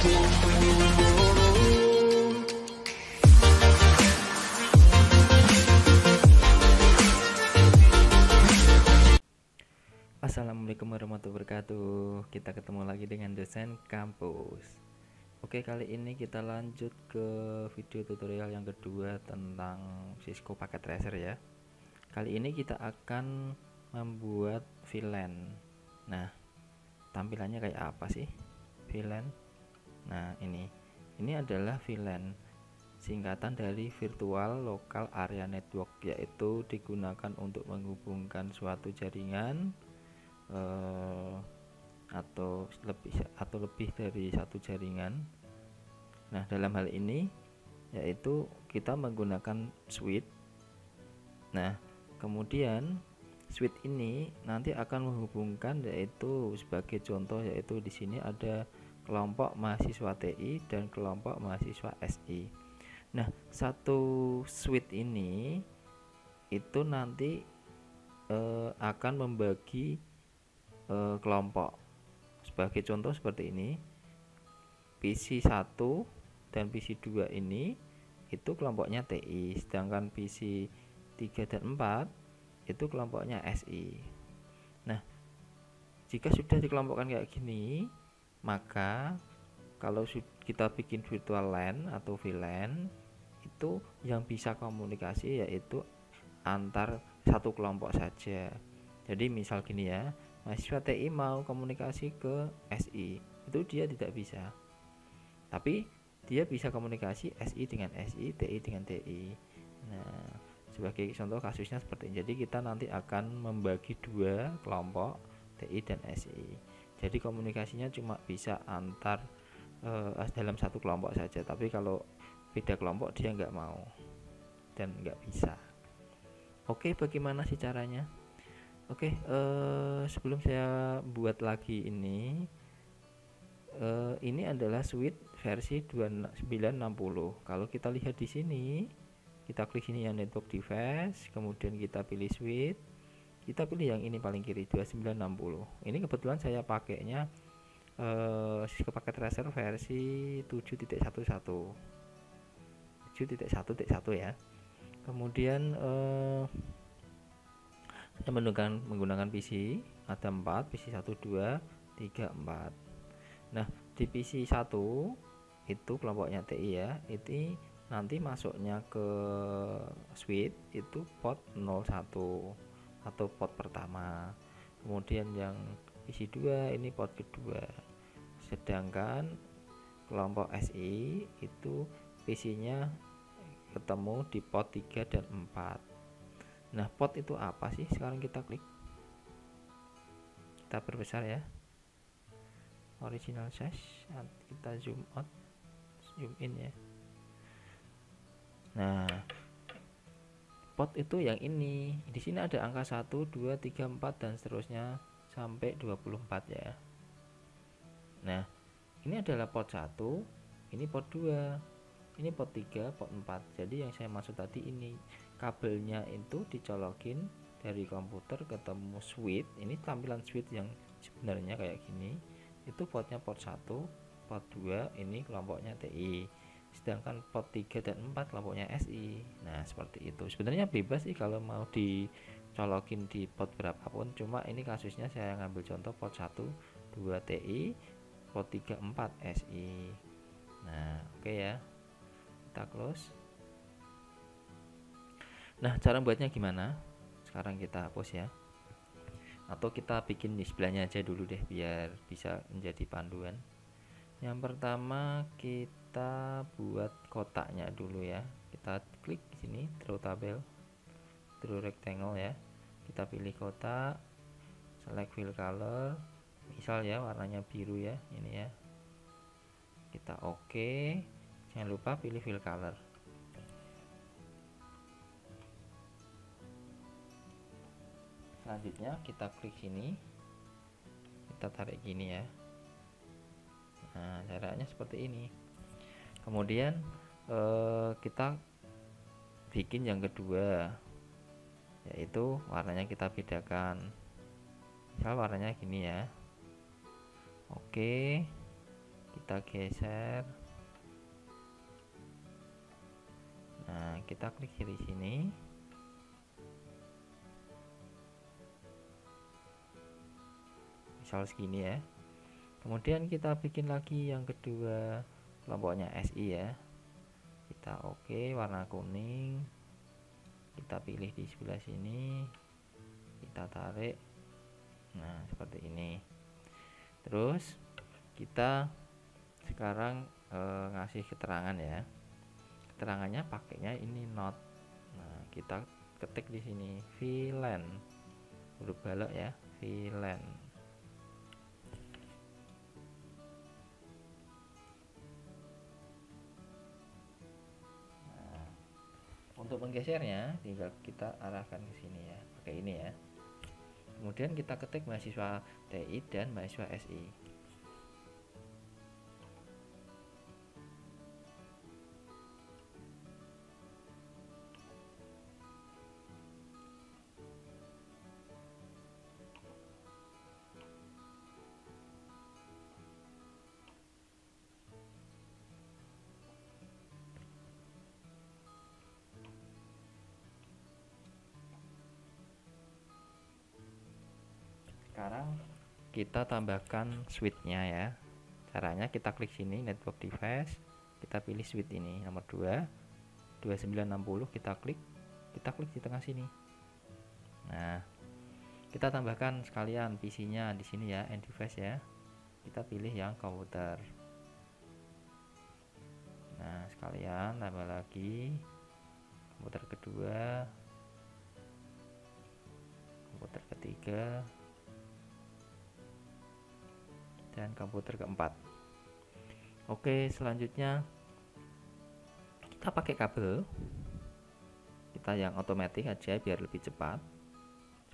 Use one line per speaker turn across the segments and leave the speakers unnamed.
Assalamualaikum warahmatullahi wabarakatuh. Kita ketemu lagi dengan dosen kampus. Oke, kali ini kita lanjut ke video tutorial yang kedua tentang Cisco Packet Tracer ya. Kali ini kita akan membuat VLAN. Nah, tampilannya kayak apa sih VLAN? Nah, ini adalah VLAN, singkatan dari Virtual Local Area Network, yaitu digunakan untuk menghubungkan suatu jaringan atau lebih dari satu jaringan. Nah, dalam hal ini yaitu kita menggunakan switch. Nah, kemudian switch ini nanti akan menghubungkan, yaitu sebagai contoh, yaitu di sini ada kelompok mahasiswa TI dan kelompok mahasiswa SI. Nah, satu switch ini itu nanti akan membagi kelompok. Sebagai contoh seperti ini, PC 1 dan PC 2 ini itu kelompoknya TI, sedangkan PC 3 dan 4 itu kelompoknya SI. Nah, jika sudah dikelompokkan kayak gini, maka kalau kita bikin virtual LAN atau VLAN, itu yang bisa komunikasi yaitu antar satu kelompok saja. Jadi misal gini ya, mahasiswa TI mau komunikasi ke SI, itu dia tidak bisa. Tapi dia bisa komunikasi SI dengan SI, TI dengan TI. Nah, sebagai contoh kasusnya seperti ini. Jadi kita nanti akan membagi dua kelompok TI dan SI. Jadi komunikasinya cuma bisa antar dalam satu kelompok saja. Tapi kalau beda kelompok dia nggak mau dan nggak bisa. Oke, bagaimana sih caranya? Oke, sebelum saya buat lagi ini adalah switch versi 2960. Kalau kita lihat di sini, kita klik sini yang network device, kemudian kita pilih switch, kita pilih yang ini paling kiri 2960. Ini kebetulan saya pakainya Cisco Packet Tracer versi 7.11 ya. Kemudian saya menggunakan PC, ada 4, PC 1, 2, 3, 4. Nah, di PC 1 itu kelompoknya TI ya, itu nanti masuknya ke switch itu port 01 atau port pertama. Kemudian yang PC 2 ini port kedua. Sedangkan kelompok SI itu PC-nya ketemu di port 3 dan 4. Nah, port itu apa sih? Sekarang kita klik, kita perbesar ya, original size, kita zoom out, zoom in ya. Nah, port itu yang ini. Di sini ada angka 1, 2, 3, 4 dan seterusnya sampai 24 ya. Nah, ini adalah port 1, ini port 2, ini port 3, port 4. Jadi yang saya maksud tadi ini, kabelnya itu dicolokin dari komputer ketemu switch. Ini tampilan switch yang sebenarnya kayak gini. Itu portnya port 1, port 2 ini kelompoknya TI, sedangkan port 3 dan 4 kelompoknya SI. Nah, seperti itu. Sebenarnya bebas sih kalau mau dicolokin di port berapapun, cuma ini kasusnya saya ngambil contoh port 1, 2 TI, port 3, 4 SI. Nah, oke ya. Kita close. Nah, cara buatnya gimana? Sekarang kita hapus ya. Atau kita bikin di sebelahnya aja dulu deh biar bisa menjadi panduan. Yang pertama kita buat kotaknya dulu ya. Kita klik di sini draw tabel, draw rectangle ya. Kita pilih kotak, select fill color. Misal ya warnanya biru ya, ini ya. Kita oke. Jangan lupa pilih fill color. Selanjutnya kita klik sini, kita tarik gini ya. Nah, caranya seperti ini. Kemudian kita bikin yang kedua, yaitu warnanya kita bedakan. Misal warnanya gini ya. Oke, kita geser. Nah, kita klik kiri sini. Misal segini ya. Kemudian kita bikin lagi yang kedua kelompoknya SI ya. Kita oke, warna kuning. Kita pilih di sebelah sini. Kita tarik. Nah, seperti ini. Terus kita sekarang ngasih keterangan ya. Keterangannya pakainya ini not. Nah, kita ketik di sini VLAN, huruf balok ya, VLAN. Nah, untuk menggesernya tinggal kita arahkan ke sini ya, pakai ini ya. Kemudian kita ketik mahasiswa TI dan mahasiswa SI. Sekarang kita tambahkan switch-nya ya. Caranya kita klik sini network device, kita pilih switch ini nomor 2 2960, kita klik di tengah sini. Nah, kita tambahkan sekalian PC-nya di sini ya, end device ya. Kita pilih yang komputer. Nah, sekalian tambah lagi komputer kedua, komputer ketiga, dan komputer keempat. Oke, selanjutnya kita pakai kabel. Kita yang otomatis aja biar lebih cepat.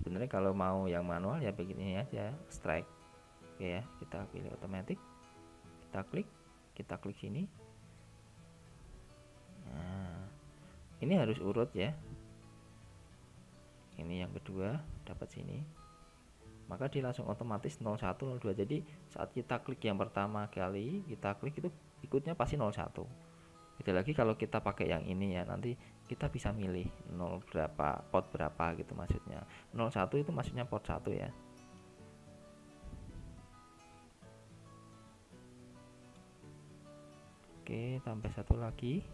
Sebenarnya kalau mau yang manual ya begini aja, strike. Oke ya, kita pilih otomatis. Kita klik sini. Nah, ini harus urut ya. Ini yang kedua dapat sini. Maka dia langsung otomatis 01 02. Jadi saat kita klik yang pertama kali, kita klik itu ikutnya pasti 01. Beda lagi kalau kita pakai yang ini ya, nanti kita bisa milih 0 berapa, port berapa gitu maksudnya. 01 itu maksudnya port 1 ya. Oke, tambah satu lagi.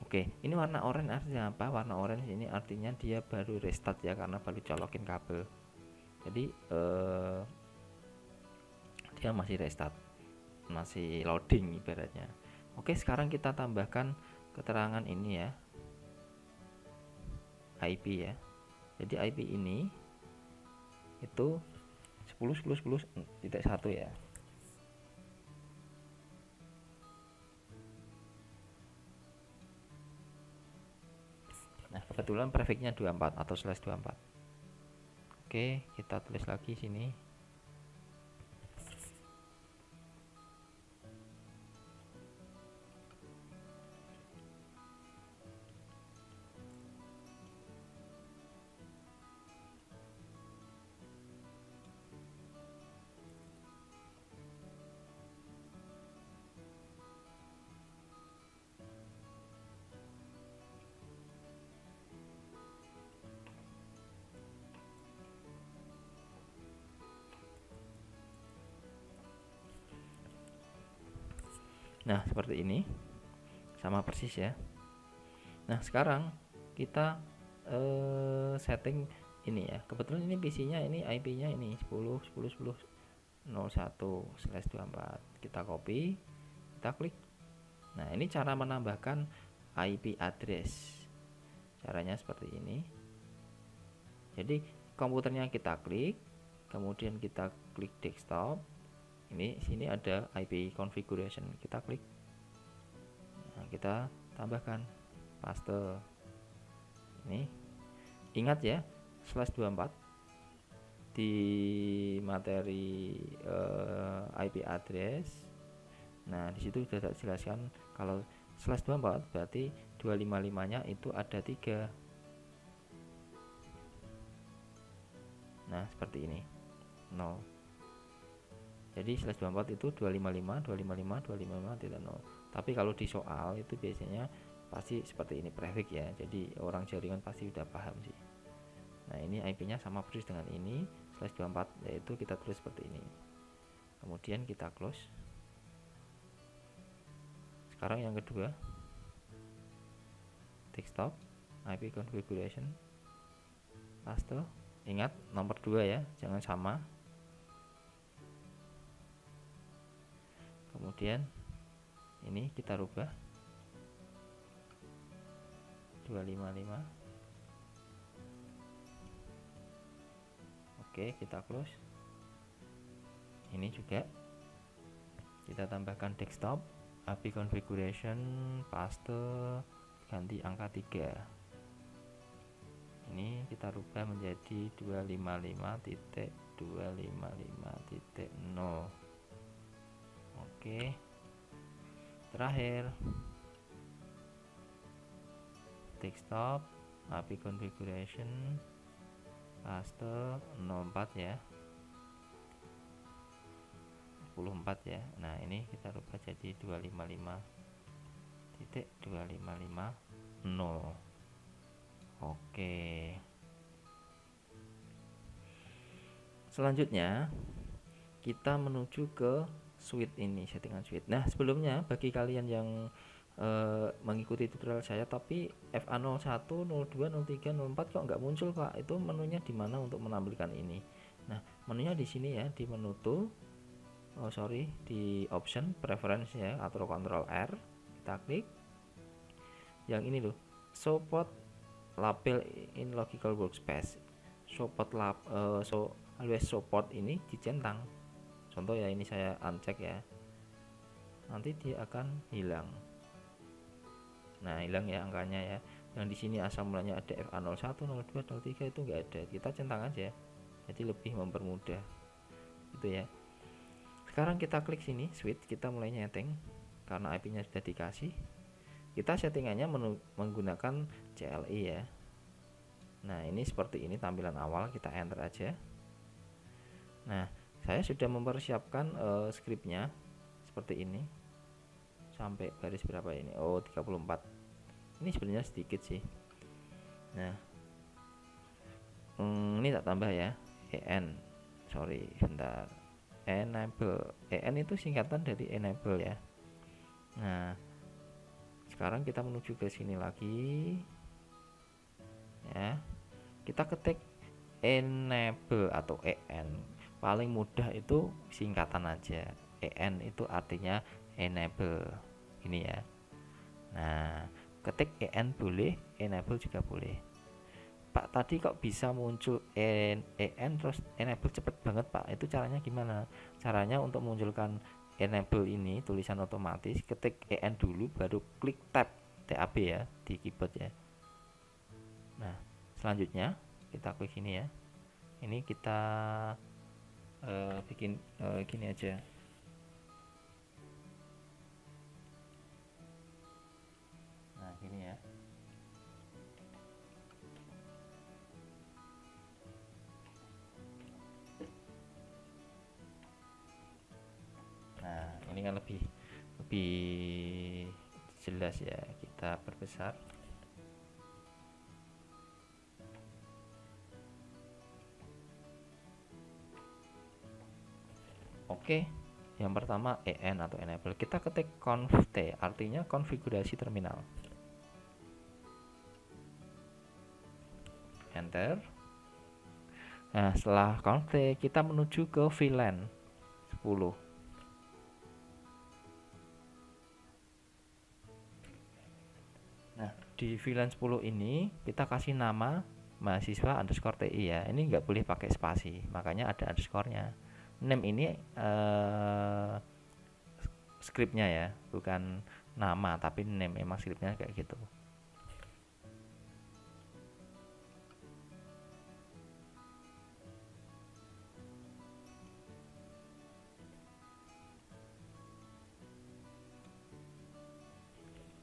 Oke, ini warna oranye artinya apa? Warna orange ini artinya dia baru restart ya, karena baru colokin kabel. Jadi dia masih restart, masih loading ibaratnya. Oke, sekarang kita tambahkan keterangan ini ya, IP ya. Jadi IP ini itu 10.10.10.1 ya. Nah, kebetulan prefixnya 24 atau /24. Oke, kita tulis lagi sini. Nah, seperti ini. Sama persis ya. Nah, sekarang kita setting ini ya. Kebetulan ini PC-nya ini IP-nya ini 10.10.10.01/24. Kita copy, kita klik. Nah, ini cara menambahkan IP address. Caranya seperti ini. Jadi, komputernya kita klik, kemudian kita klik desktop. Ini sini ada IP configuration, kita klik. Nah, kita tambahkan, paste. Ini ingat ya, /24 di materi IP address. Nah, disitu sudah saya jelaskan kalau /24 berarti 255-nya itu ada 3. Nah seperti ini 0. Jadi /24 itu 255 255 tapi kalau di soal itu biasanya pasti seperti ini prefix ya, jadi orang jaringan pasti udah paham sih. Nah ini IP nya sama persis dengan ini /24, yaitu kita tulis seperti ini, kemudian kita close. Sekarang yang kedua, desktop IP configuration, paste. Ingat nomor 2 ya, jangan sama. Kemudian ini kita rubah 255. Oke, kita close. Ini juga kita tambahkan desktop IP configuration, paste, ganti angka 3. Ini kita rubah menjadi 255.255.0. Oke, terakhir desktop IP configuration, paste 04 ya, 14 ya. Nah ini kita rubah jadi 255.255.0. Oke, selanjutnya kita menuju ke suite ini, settingan suite. Nah sebelumnya bagi kalian yang mengikuti tutorial saya tapi FA01, 02, 03, 04 kok nggak muncul Pak, itu menunya di mana untuk menampilkan ini? Nah menunya di sini ya, di menu tool, di option preference ya, atau Ctrl R, kita klik yang ini loh, support label in logical workspace. Always support ini dicentang. Contoh ya, ini saya uncheck ya, nanti dia akan hilang. Nah hilang ya angkanya ya, yang di sini asal mulanya ada FA01, 02, 03 itu enggak ada, kita centang aja, jadi lebih mempermudah gitu ya. Sekarang kita klik sini switch, kita mulai nyeting karena IP nya sudah dikasih. Kita settingannya menggunakan CLI ya. Nah ini seperti ini tampilan awal, kita enter aja. Nah saya sudah mempersiapkan scriptnya seperti ini sampai baris berapa ini, 34. Ini sebenarnya sedikit sih. Nah ini tak tambah ya, enable. En itu singkatan dari enable ya. Nah sekarang kita menuju ke sini lagi ya, kita ketik enable atau en. Paling mudah itu singkatan aja, en itu artinya enable ini ya. Nah ketik en boleh, enable juga boleh. Pak tadi kok bisa muncul en terus enable cepet banget Pak, itu caranya gimana? Caranya untuk munculkan enable ini tulisan otomatis, ketik en dulu baru klik tab ya di keyboard ya. Nah selanjutnya kita klik sini ya, ini kita bikin gini aja. Nah gini ya. Nah ini kan lebih jelas ya, kita perbesar. Oke, yang pertama en atau enable, kita ketik conf t, artinya konfigurasi terminal. Enter. Nah setelah conf t kita menuju ke VLAN 10. Nah di VLAN 10 ini kita kasih nama mahasiswa underscore TI ya, ini nggak boleh pakai spasi, makanya ada underscore-nya. Name ini scriptnya ya, bukan nama tapi name, memang scriptnya kayak gitu.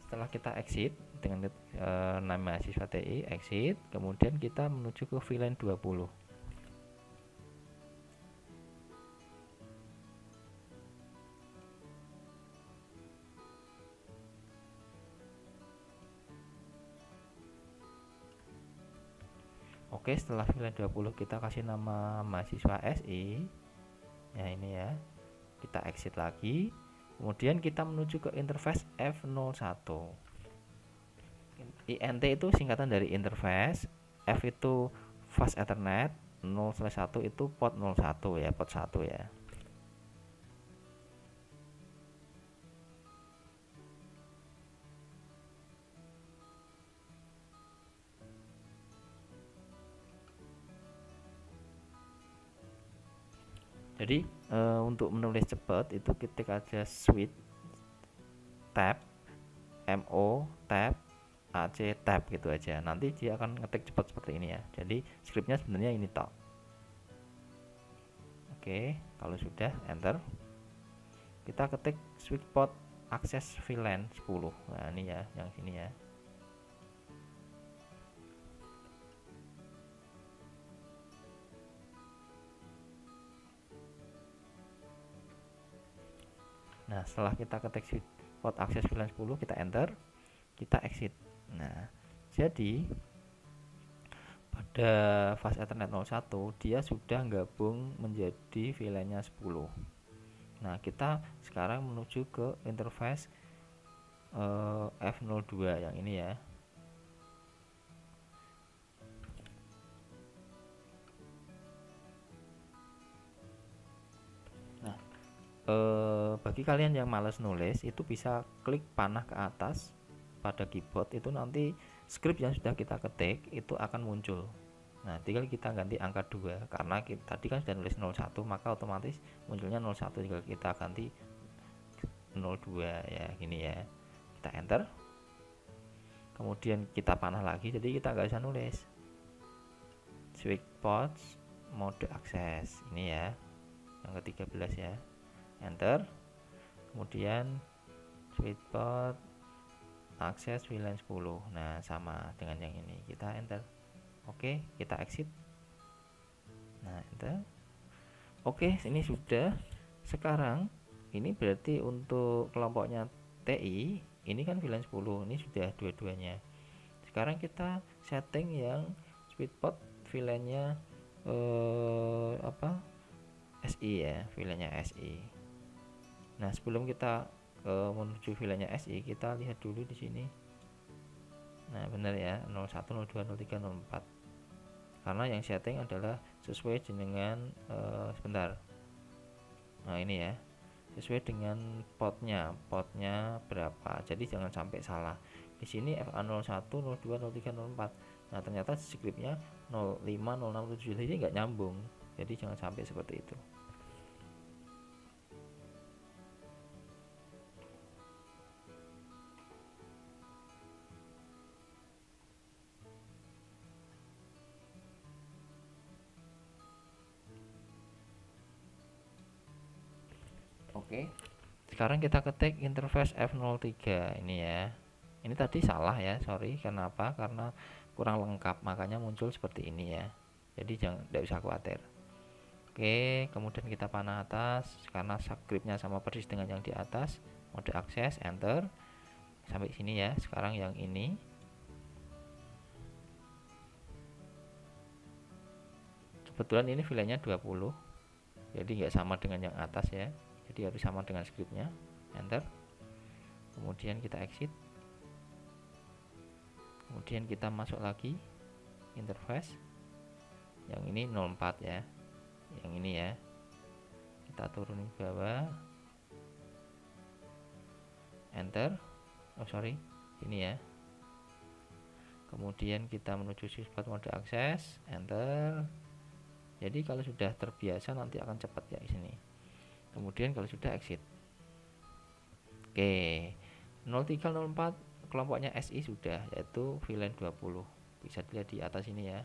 Setelah kita exit dengan nama mahasiswa TI, exit, kemudian kita menuju ke VLAN 20. Oke, setelah VLAN 20 kita kasih nama mahasiswa SI ya, ini ya, kita exit lagi, kemudian kita menuju ke interface F01. INT itu singkatan dari interface, F itu fast ethernet, 0/1 itu port 01 ya, port 1 ya. Jadi untuk menulis cepat itu ketik aja switch tab mo tab ac tab gitu aja, nanti dia akan ngetik cepat seperti ini ya. Jadi scriptnya sebenarnya ini tok. Oke, kalau sudah enter, kita ketik switch port akses VLAN 10. Nah ini ya, yang sini ya. Nah, setelah kita ketik switch port akses VLAN 10, kita enter, kita exit. Nah, jadi pada fast ethernet 01 dia sudah gabung menjadi VLAN-nya 10. Nah, kita sekarang menuju ke interface F02 yang ini ya. Nah, bagi kalian yang males nulis itu bisa klik panah ke atas pada keyboard, itu nanti script yang sudah kita ketik itu akan muncul. Nah, tinggal kita ganti angka 2 karena kita tadi kan sudah nulis 01, maka otomatis munculnya 01, tinggal kita ganti 02 ya, gini ya. Kita enter, kemudian kita panah lagi, jadi kita nggak bisa nulis switch ports mode akses ini ya, yang ke-13 ya. Enter, kemudian switch port akses VLAN 10. Nah, sama dengan yang ini, kita enter. Oke, kita exit. Nah, enter. Oke, ini sudah. Sekarang ini berarti untuk kelompoknya TI ini kan VLAN 10, ini sudah dua-duanya. Sekarang kita setting yang switch port VLAN-nya SI ya, VLAN-nya SI. Nah, sebelum kita menuju VLAN-nya SI, kita lihat dulu di sini. Nah, benar ya, 01, 02, 03, 04. Karena yang setting adalah sesuai dengan sebentar. Nah, ini ya, sesuai dengan portnya berapa. Jadi jangan sampai salah. Di sini FA01, 02, 03, 04. Nah, ternyata scriptnya 05, 06, 07, jadi nggak nyambung. Jadi jangan sampai seperti itu. Oke, sekarang kita ketik interface F03 ini ya. Ini tadi salah ya, sorry. Kenapa? Karena kurang lengkap, makanya muncul seperti ini ya. Jadi tidak usah khawatir. Oke, kemudian kita panah atas karena scriptnya sama persis dengan yang di atas. Mode akses, enter. Sampai sini ya. Sekarang yang ini. Kebetulan ini VLAN-nya 20. Jadi nggak sama dengan yang atas ya. Jadi harus sama dengan scriptnya. Enter, kemudian kita exit, kemudian kita masuk lagi interface yang ini 04 ya, yang ini ya, kita turun ke bawah, enter, ini ya, kemudian kita menuju switch mode akses, enter. Jadi kalau sudah terbiasa nanti akan cepat ya di sini. Kemudian kalau sudah exit. Oke, 0304 kelompoknya SI sudah, yaitu VLAN 20. Bisa dilihat di atas ini ya,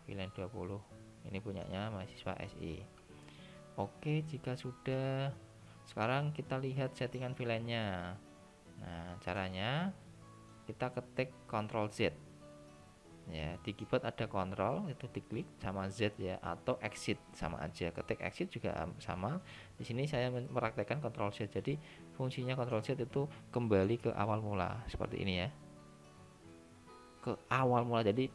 VLAN 20. Ini punyanya mahasiswa SI. Oke, jika sudah, sekarang kita lihat settingan VLAN-nya. Nah, caranya kita ketik Ctrl Z. Ya, di keyboard ada kontrol, itu diklik sama Z ya, atau exit sama aja. Ketik exit juga sama. Di sini saya mempraktekkan Ctrl Z. Jadi fungsinya Ctrl Z itu kembali ke awal mula seperti ini ya. Ke awal mula. Jadi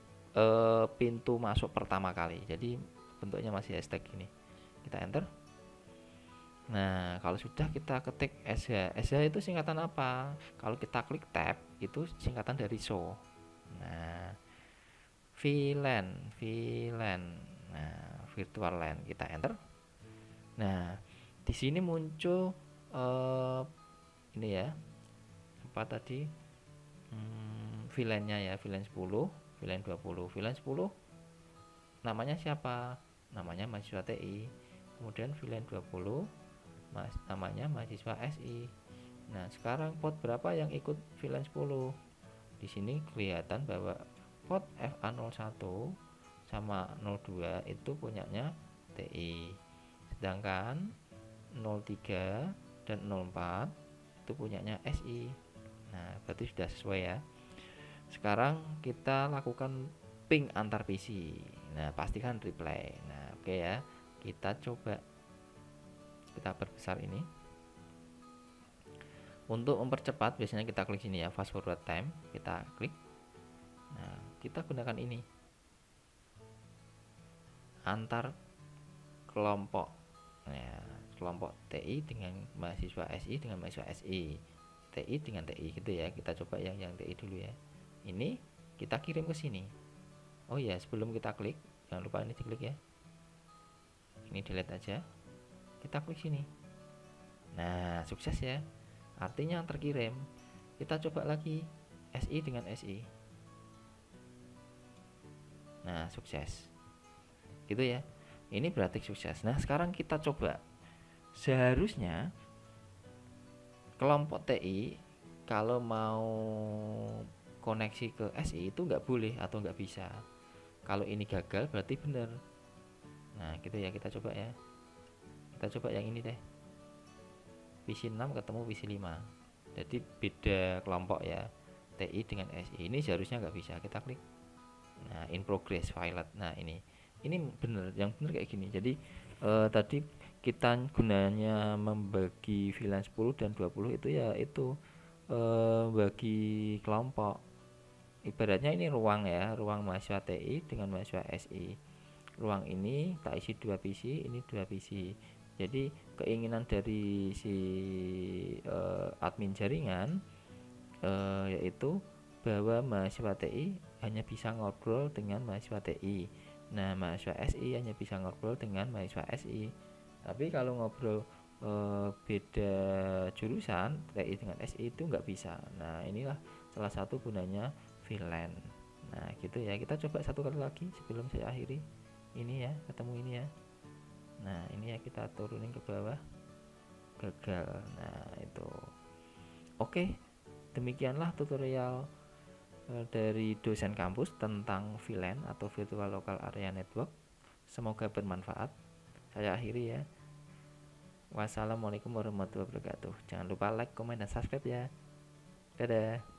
pintu masuk pertama kali. Jadi bentuknya masih hashtag gini. Kita enter. Nah, kalau sudah kita ketik SH. SH itu singkatan apa? Kalau kita klik tab, itu singkatan dari show. Nah, VLAN. Nah, virtual LAN. Kita enter. Nah, di sini muncul ini ya. Apa tadi? VLAN-nya ya, VLAN 10, VLAN 20. VLAN 10 namanya siapa? Namanya mahasiswa TI. Kemudian VLAN 20 namanya mahasiswa SI. Nah, sekarang port berapa yang ikut VLAN 10? Di sini kelihatan bahwa port FA01 sama 02 itu punyanya TI. Sedangkan 03 dan 04 itu punyanya SI. Nah, berarti sudah sesuai ya. Sekarang kita lakukan ping antar PC. Nah, pastikan reply. Nah, oke ya. Kita coba, kita perbesar ini. Untuk mempercepat biasanya kita klik sini ya, fast forward time, kita klik. Nah, kita gunakan ini. Antar kelompok. Nah, kelompok TI dengan mahasiswa SI dengan mahasiswa SI. TI dengan TI gitu ya. Kita coba yang TI dulu ya. Ini kita kirim ke sini. Oh ya, sebelum kita klik, jangan lupa ini diklik ya. Ini delete aja. Kita klik sini. Nah, sukses ya. Artinya terkirim. Kita coba lagi SI dengan SI. Nah, sukses. Gitu ya. Ini berarti sukses. Nah, sekarang kita coba. Seharusnya kelompok TI kalau mau koneksi ke SI itu nggak boleh atau nggak bisa. Kalau ini gagal berarti benar. Nah, gitu ya, kita coba ya. Kita coba yang ini deh. PC 6 ketemu PC 5. Jadi beda kelompok ya. TI dengan SI. Ini seharusnya nggak bisa. Kita klik. Nah, in progress file. Nah, ini benar, yang benar kayak gini. Jadi tadi kita gunanya membagi VLAN 10 dan 20 itu ya itu bagi kelompok. Ibaratnya ini ruang ya, ruang mahasiswa TI dengan mahasiswa SI. Ruang ini tak isi 2 PC, ini 2 PC. Jadi keinginan dari si admin jaringan yaitu bahwa mahasiswa TI hanya bisa ngobrol dengan mahasiswa TI. Nah, mahasiswa SI hanya bisa ngobrol dengan mahasiswa SI. Tapi kalau ngobrol beda jurusan TI dengan SI itu nggak bisa. Nah, inilah salah satu gunanya VLAN. Nah, gitu ya. Kita coba satu kali lagi sebelum saya akhiri. Ini ya, ketemu ini ya. Nah, ini ya, kita turunin ke bawah. Gagal. Nah, itu. Oke, demikianlah tutorial dari dosen kampus tentang VLAN atau Virtual Local Area Network. Semoga bermanfaat. Saya akhiri ya. Wassalamualaikum warahmatullahi wabarakatuh. Jangan lupa like, komen, dan subscribe ya. Dadah.